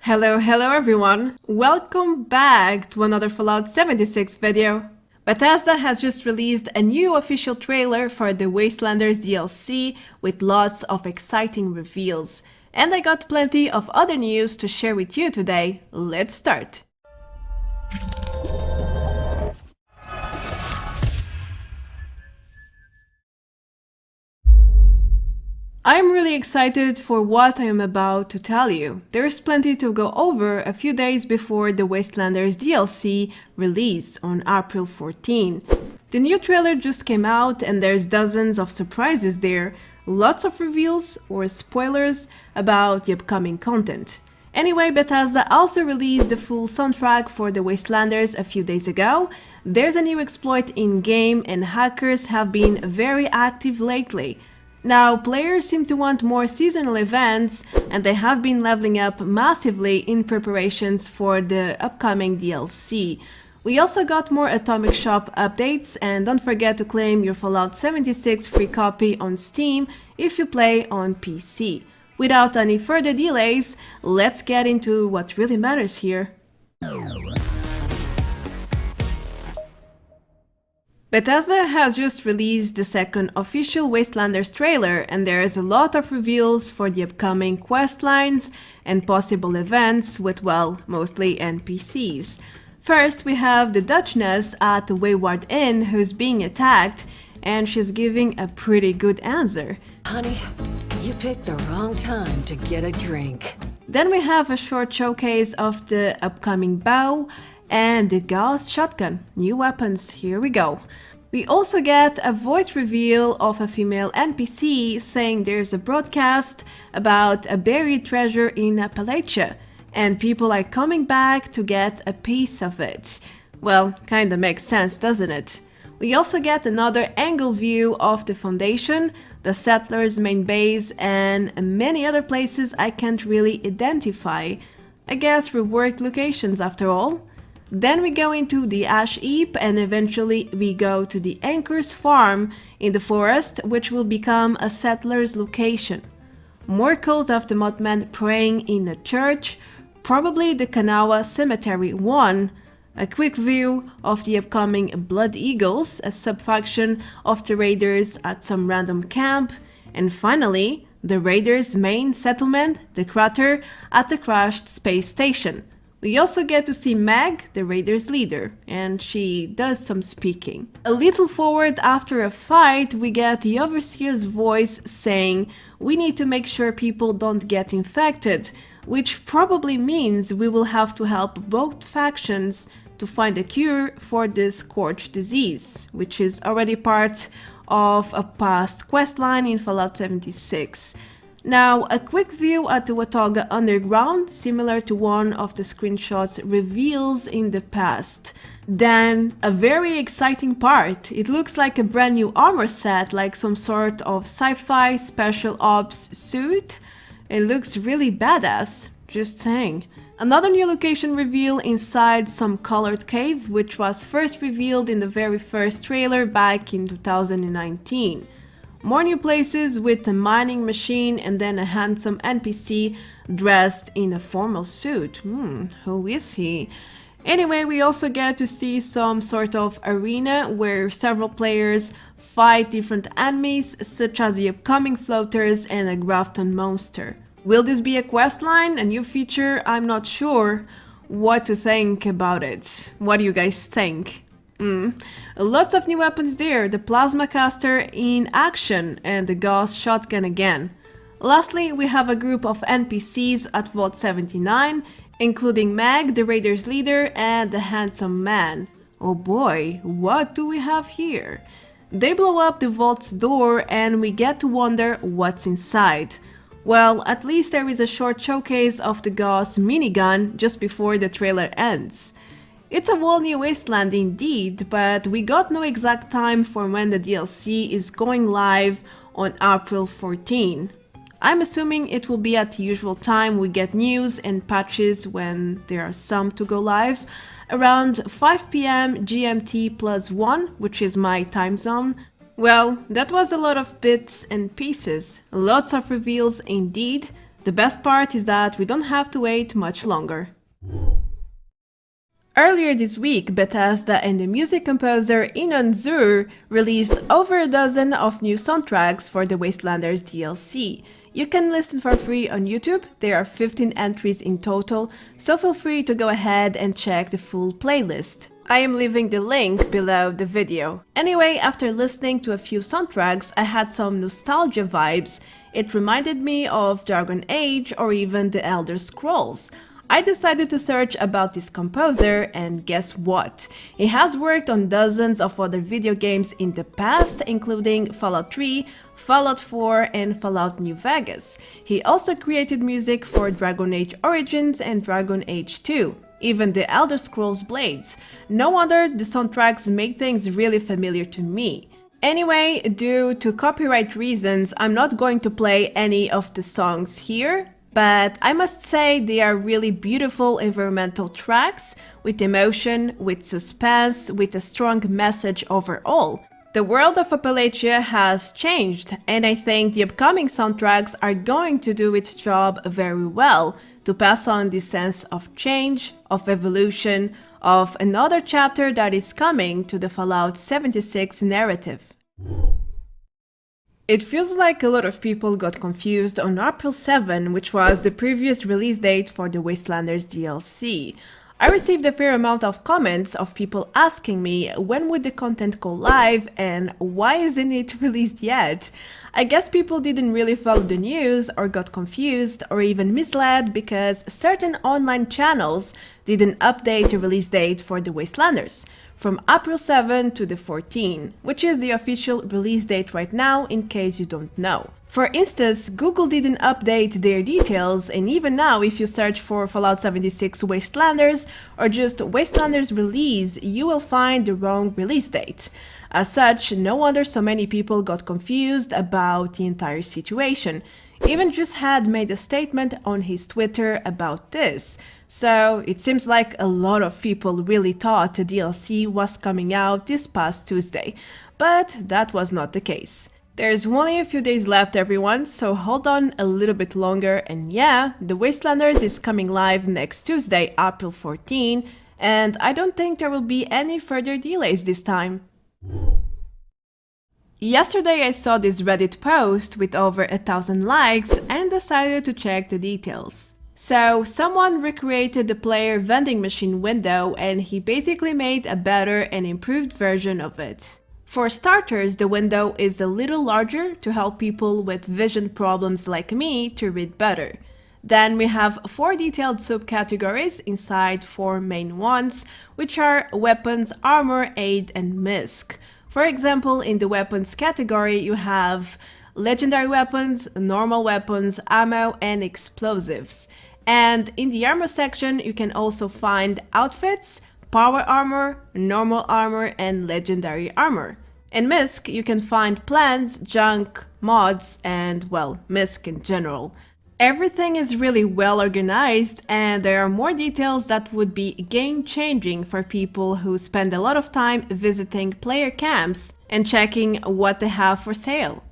Hello everyone! Welcome back to another Fallout 76 video. Bethesda has just released a new official trailer for the Wastelanders DLC with lots of exciting reveals. And I got plenty of other news to share with you today. Let's start! I'm really excited for what I am about to tell you. There's plenty to go over a few days before the Wastelanders DLC release on April 14. The new trailer just came out and there's dozens of surprises there, lots of reveals or spoilers about the upcoming content. Anyway, Bethesda also released the full soundtrack for the Wastelanders a few days ago. There's a new exploit in-game and hackers have been very active lately. Now, players seem to want more seasonal events, and they have been leveling up massively in preparations for the upcoming DLC. We also got more Atomic Shop updates, and don't forget to claim your Fallout 76 free copy on Steam if you play on PC. Without any further delays, let's get into what really matters here. Bethesda has just released the second official Wastelanders trailer, and there is a lot of reveals for the upcoming quest lines and possible events with, well, mostly NPCs. First, we have the Duchess at the Wayward Inn who's being attacked, and she's giving a pretty good answer. Honey, you picked the wrong time to get a drink. Then we have a short showcase of the upcoming bow and the Gauss shotgun. New weapons, here we go. We also get a voice reveal of a female NPC saying there's a broadcast about a buried treasure in Appalachia, and people are coming back to get a piece of it. Well, kinda makes sense, doesn't it? We also get another angle view of the Foundation, the Settlers' main base, and many other places I can't really identify. I guess reworked locations after all. Then we go into the Ash Heap and eventually we go to the Anchor's farm in the forest, which will become a settler's location. More Cult of the Mothman praying in a church, probably the Kanawha Cemetery 1, a quick view of the upcoming Blood Eagles, a subfaction of the Raiders at some random camp, and finally, the Raiders' main settlement, the Crater, at the crashed space station. We also get to see Meg, the Raiders' leader, and she does some speaking. A little forward after a fight, we get the Overseer's voice saying, "We need to make sure people don't get infected," which probably means we will have to help both factions to find a cure for this scourge disease, which is already part of a past questline in Fallout 76. Now, a quick view at the Watauga Underground, similar to one of the screenshots reveals in the past. Then, a very exciting part. It looks like a brand new armor set, like some sort of sci-fi special ops suit. It looks really badass, just saying. Another new location reveal inside some colored cave, which was first revealed in the very first trailer back in 2019. More new places with a mining machine and then a handsome NPC dressed in a formal suit. Who is he? Anyway, we also get to see some sort of arena where several players fight different enemies, such as the upcoming floaters and a Grafton monster. Will this be a questline, a new feature? I'm not sure what to think about it. What do you guys think? Lots of new weapons there, the plasma caster in action and the Gauss shotgun again. Lastly, we have a group of NPCs at Vault 79, including Meg, the Raiders' leader, and the handsome man. Oh boy, what do we have here? They blow up the vault's door and we get to wonder what's inside. Well, at least there is a short showcase of the Gauss minigun just before the trailer ends. It's a whole new wasteland indeed, but we got no exact time for when the DLC is going live on April 14. I'm assuming it will be at the usual time we get news and patches when there are some to go live, around 5 PM GMT +1, which is my time zone. Well, that was a lot of bits and pieces, lots of reveals indeed. The best part is that we don't have to wait much longer. Earlier this week, Bethesda and the music composer INON released over a dozen of new soundtracks for the Wastelanders DLC. You can listen for free on YouTube, there are 15 entries in total, so feel free to go ahead and check the full playlist. I am leaving the link below the video. Anyway, after listening to a few soundtracks, I had some nostalgia vibes. It reminded me of Dragon Age or even the Elder Scrolls. I decided to search about this composer, and guess what? He has worked on dozens of other video games in the past, including Fallout 3, Fallout 4 and Fallout New Vegas. He also created music for Dragon Age Origins and Dragon Age 2, even the Elder Scrolls Blades. No wonder the soundtracks make things really familiar to me. Anyway, due to copyright reasons, I'm not going to play any of the songs here, but I must say they are really beautiful environmental tracks, with emotion, with suspense, with a strong message overall. The world of Appalachia has changed, and I think the upcoming soundtracks are going to do its job very well, to pass on this sense of change, of evolution, of another chapter that is coming to the Fallout 76 narrative. It feels like a lot of people got confused on April 7, which was the previous release date for the Wastelanders DLC. I received a fair amount of comments of people asking me when would the content go live and why isn't it released yet. I guess people didn't really follow the news or got confused or even misled because certain online channels didn't update the release date for the Wastelanders from April 7 to the 14, which is the official release date right now in case you don't know. For instance, Google didn't update their details, and even now if you search for Fallout 76 Wastelanders or just Wastelanders release, you will find the wrong release date. As such, no wonder so many people got confused about the entire situation. Even Just had made a statement on his Twitter about this. So it seems like a lot of people really thought the DLC was coming out this past Tuesday, but that was not the case. There's only a few days left, everyone, so hold on a little bit longer, and yeah, the Wastelanders is coming live next Tuesday, April 14, and I don't think there will be any further delays this time. Yesterday I saw this Reddit post with over 1,000 likes and decided to check the details. So someone recreated the player vending machine window and he basically made a better and improved version of it. For starters, the window is a little larger to help people with vision problems like me to read better. Then we have 4 detailed subcategories inside 4 main ones, which are weapons, armor, aid, and misc. For example, in the weapons category you have legendary weapons, normal weapons, ammo, and explosives. And in the armor section you can also find outfits, power armor, normal armor, and legendary armor. In misc you can find plans, junk, mods, and well, misc in general. Everything is really well organized, and there are more details that would be game-changing for people who spend a lot of time visiting player camps and checking what they have for sale.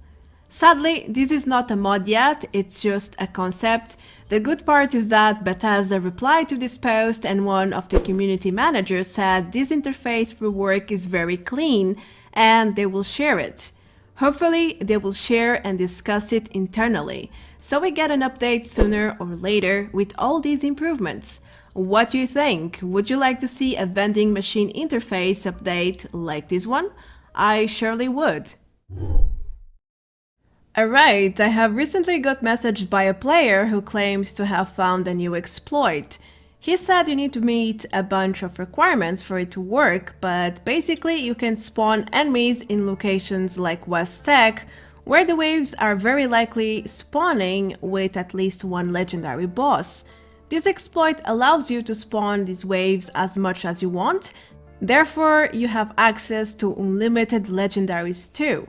Sadly, this is not a mod yet, it's just a concept. The good part is that Bethesda replied to this post and one of the community managers said this interface rework is very clean and they will share it. Hopefully, they will share and discuss it internally, so we get an update sooner or later with all these improvements. What do you think? Would you like to see a vending machine interface update like this one? I surely would. Alright, I have recently got messaged by a player who claims to have found a new exploit. He said you need to meet a bunch of requirements for it to work, but basically you can spawn enemies in locations like West Tech, where the waves are very likely spawning with at least one legendary boss. This exploit allows you to spawn these waves as much as you want, therefore you have access to unlimited legendaries too.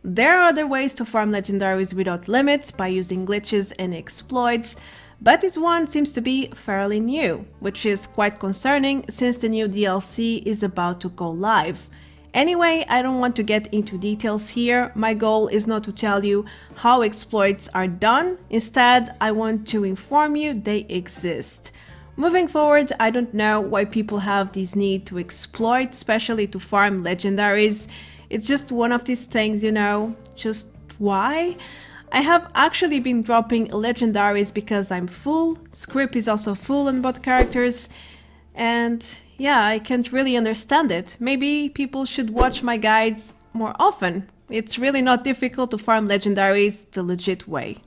There are other ways to farm legendaries without limits by using glitches and exploits, but this one seems to be fairly new, which is quite concerning since the new DLC is about to go live. Anyway, I don't want to get into details here. My goal is not to tell you how exploits are done. Instead, I want to inform you they exist. Moving forward, I don't know why people have this need to exploit, especially to farm legendaries. It's just one of these things, you know, just why? I have actually been dropping legendaries because I'm full. Script is also full on both characters. And yeah, I can't really understand it. Maybe people should watch my guides more often. It's really not difficult to farm legendaries the legit way.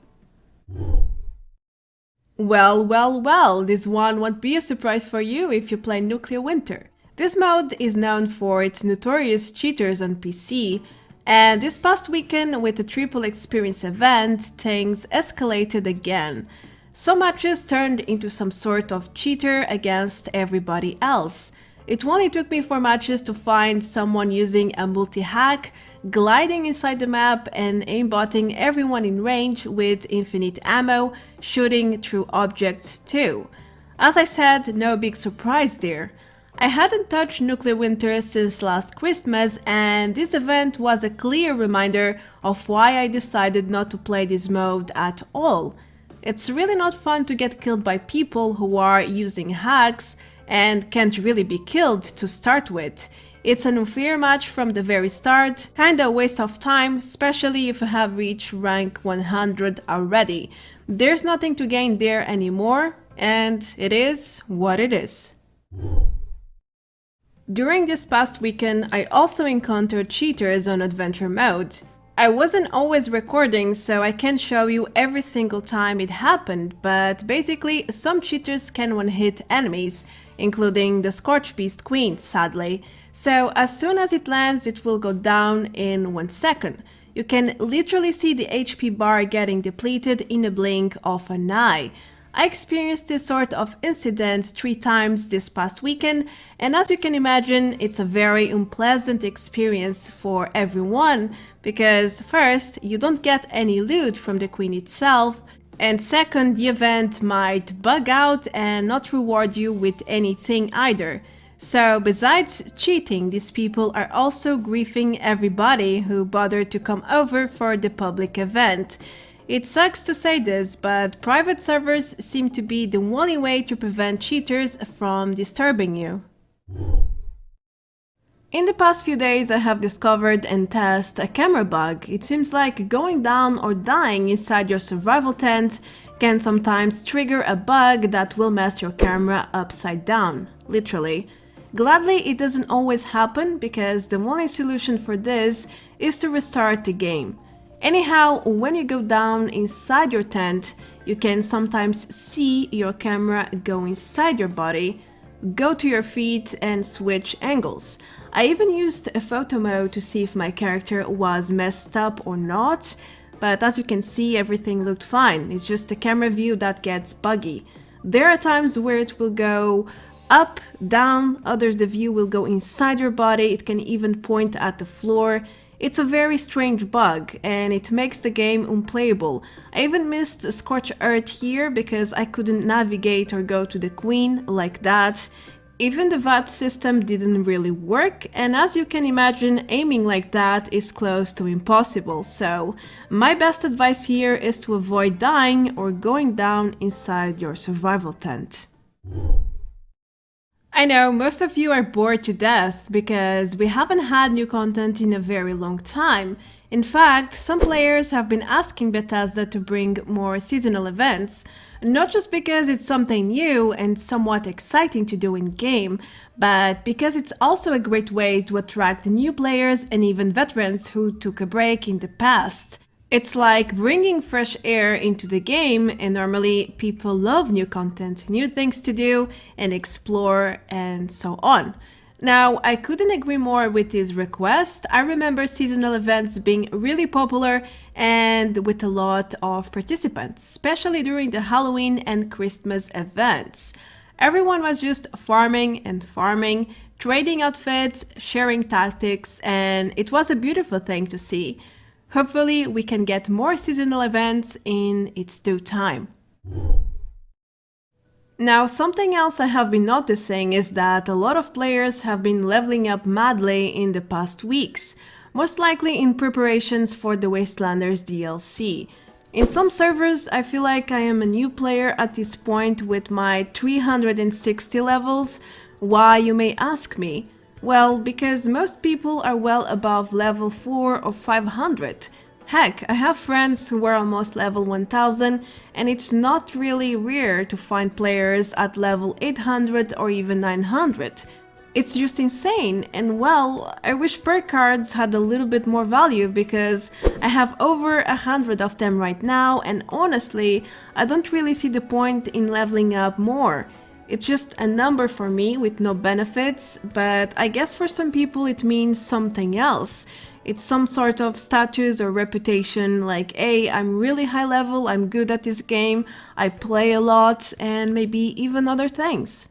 Well, this one won't be a surprise for you if you play Nuclear Winter. This mode is known for its notorious cheaters on PC, and this past weekend with the triple experience event, things escalated again. Some matches turned into some sort of cheater against everybody else. It only took me 4 matches to find someone using a multi-hack, gliding inside the map and aimbotting everyone in range with infinite ammo, shooting through objects too. As I said, no big surprise there. I hadn't touched Nuclear Winter since last Christmas, and this event was a clear reminder of why I decided not to play this mode at all. It's really not fun to get killed by people who are using hacks and can't really be killed to start with. It's an unfair match from the very start, kinda a waste of time, especially if you have reached rank 100 already. There's nothing to gain there anymore, and it is what it is. During this past weekend, I also encountered cheaters on adventure mode. I wasn't always recording, so I can't show you every single time it happened, but basically some cheaters can one-hit enemies, including the Scorch Beast Queen, sadly. So as soon as it lands, it will go down in 1 second. You can literally see the HP bar getting depleted in a blink of an eye. I experienced this sort of incident 3 times this past weekend, and as you can imagine, it's a very unpleasant experience for everyone, because first, you don't get any loot from the queen itself, and second, the event might bug out and not reward you with anything either. So besides cheating, these people are also griefing everybody who bothered to come over for the public event. It sucks to say this, but private servers seem to be the only way to prevent cheaters from disturbing you. In the past few days I have discovered and tested a camera bug. It seems like going down or dying inside your survival tent can sometimes trigger a bug that will mess your camera upside down, literally. Gladly it doesn't always happen because the only solution for this is to restart the game. Anyhow, when you go down inside your tent, you can sometimes see your camera go inside your body, go to your feet and switch angles. I even used a photo mode to see if my character was messed up or not, but as you can see everything looked fine, it's just the camera view that gets buggy. There are times where it will go up, down, others the view will go inside your body, it can even point at the floor. It's a very strange bug, and it makes the game unplayable. I even missed Scorched Earth here because I couldn't navigate or go to the queen like that. Even the VAT system didn't really work, and as you can imagine, aiming like that is close to impossible, so my best advice here is to avoid dying or going down inside your survival tent. I know most of you are bored to death because we haven't had new content in a very long time. In fact, some players have been asking Bethesda to bring more seasonal events, not just because it's something new and somewhat exciting to do in-game, but because it's also a great way to attract new players and even veterans who took a break in the past. It's like bringing fresh air into the game, and normally people love new content, new things to do and explore and so on. Now, I couldn't agree more with this request. I remember seasonal events being really popular and with a lot of participants, especially during the Halloween and Christmas events. Everyone was just farming and farming, trading outfits, sharing tactics, and it was a beautiful thing to see. Hopefully, we can get more seasonal events in its due time. Now, something else I have been noticing is that a lot of players have been leveling up madly in the past weeks, most likely in preparations for the Wastelanders DLC. In some servers, I feel like I am a new player at this point with my 360 levels. Why, you may ask me? Well, because most people are well above level 4 or 500. Heck, I have friends who are almost level 1000, and it's not really rare to find players at level 800 or even 900. It's just insane, and well, I wish perk cards had a little bit more value because I have over 100 of them right now, and honestly, I don't really see the point in leveling up more. It's just a number for me with no benefits, but I guess for some people it means something else. It's some sort of status or reputation, like, hey, I'm really high level, I'm good at this game, I play a lot, and maybe even other things.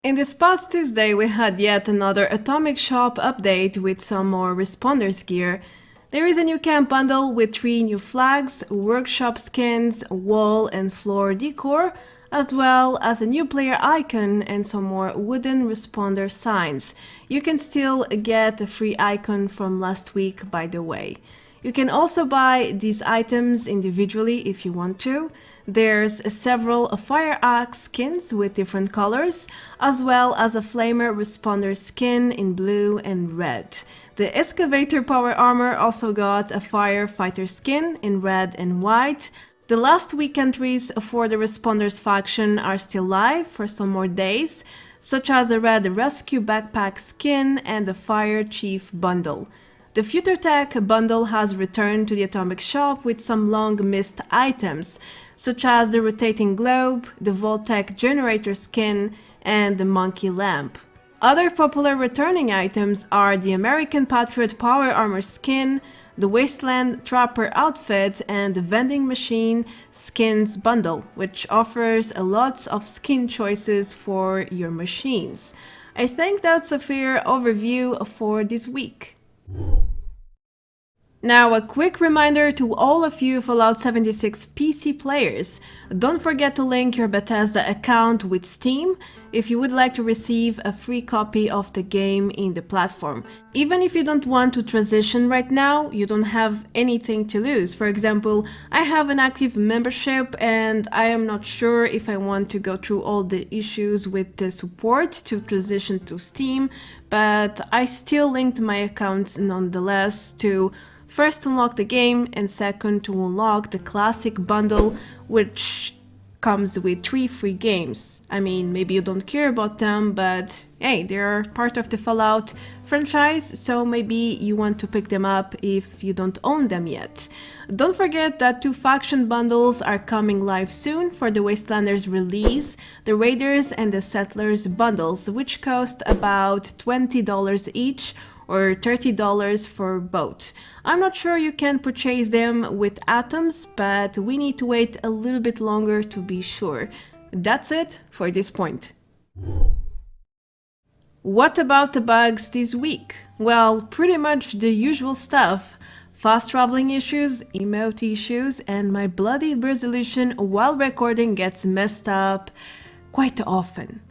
In this past Tuesday we had yet another Atomic Shop update with some more Responders gear. There is a new camp bundle with 3 new flags, workshop skins, wall and floor decor, as well as a new player icon and some more wooden responder signs. You can still get a free icon from last week, by the way. You can also buy these items individually if you want to. There's several fire axe skins with different colors, as well as a flamer responder skin in blue and red. The excavator power armor also got a firefighter skin in red and white. The last week entries for the Responders faction are still live for some more days, such as a red rescue backpack skin and the fire chief bundle. The Future Tech bundle has returned to the Atomic Shop with some long missed items, such as the rotating globe, the Voltec generator skin, and the monkey lamp. Other popular returning items are the American Patriot power armor skin, the Wasteland Trapper outfit, and the vending machine skins bundle, which offers lots of skin choices for your machines. I think that's a fair overview for this week. Now, a quick reminder to all of you Fallout 76 PC players, don't forget to link your Bethesda account with Steam if you would like to receive a free copy of the game in the platform. Even if you don't want to transition right now, you don't have anything to lose. For example, I have an active membership and I am not sure if I want to go through all the issues with the support to transition to Steam, but I still linked my accounts nonetheless to first unlock the game and second to unlock the classic bundle, which comes with 3 free games. I mean, maybe you don't care about them, but hey, they're part of the Fallout franchise, so maybe you want to pick them up if you don't own them yet. Don't forget that 2 faction bundles are coming live soon for the Wastelanders release, the Raiders and the Settlers bundles, which cost about $20 each, or $30 for both. I'm not sure you can purchase them with atoms, but we need to wait a little bit longer to be sure. That's it for this point. What about the bugs this week? Well, pretty much the usual stuff. Fast traveling issues, emote issues, and my bloody resolution while recording gets messed up quite often.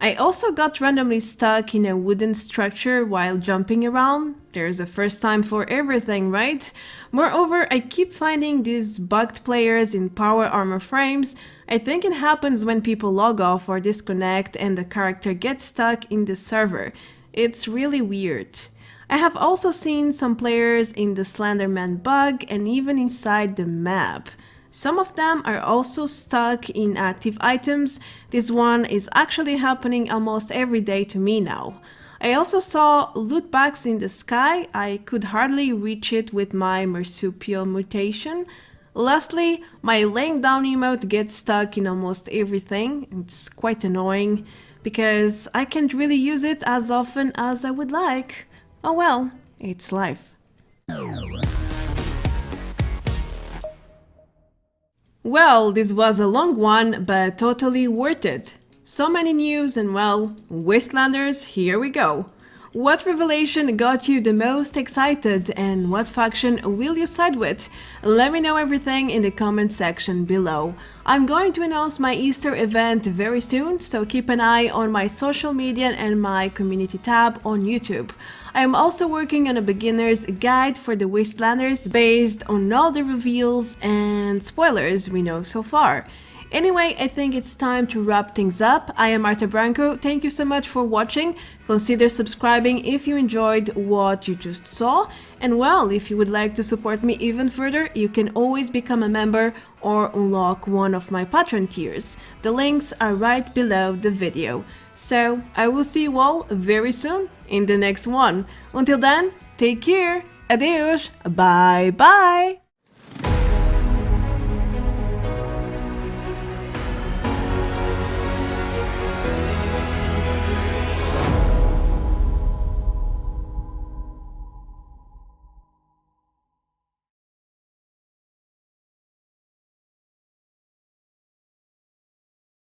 I also got randomly stuck in a wooden structure while jumping around. There's a first time for everything, right? Moreover, I keep finding these bugged players in power armor frames. I think it happens when people log off or disconnect and the character gets stuck in the server. It's really weird. I have also seen some players in the Slenderman bug and even inside the map. Some of them are also stuck in active items. This one is actually happening almost every day to me now. I also saw loot bags in the sky. I could hardly reach it with my marsupial mutation. Lastly, my laying down emote gets stuck in almost everything. It's quite annoying because I can't really use it as often as I would like. Oh well, it's life. Well, this was a long one, but totally worth it. So many news and well, Wastelanders, here we go. What revelation got you the most excited and what faction will you side with? Let me know everything in the comment section below. I'm going to announce my Easter event very soon, so keep an eye on my social media and my community tab on YouTube. I am also working on a beginner's guide for the Wastelanders based on all the reveals and spoilers we know so far. Anyway, I think it's time to wrap things up. I am Marta Branco, thank you so much for watching. Consider subscribing if you enjoyed what you just saw. And well, if you would like to support me even further, you can always become a member or unlock one of my Patreon tiers. The links are right below the video. So, I will see you all very soon in the next one. Until then, take care, adeus, bye bye!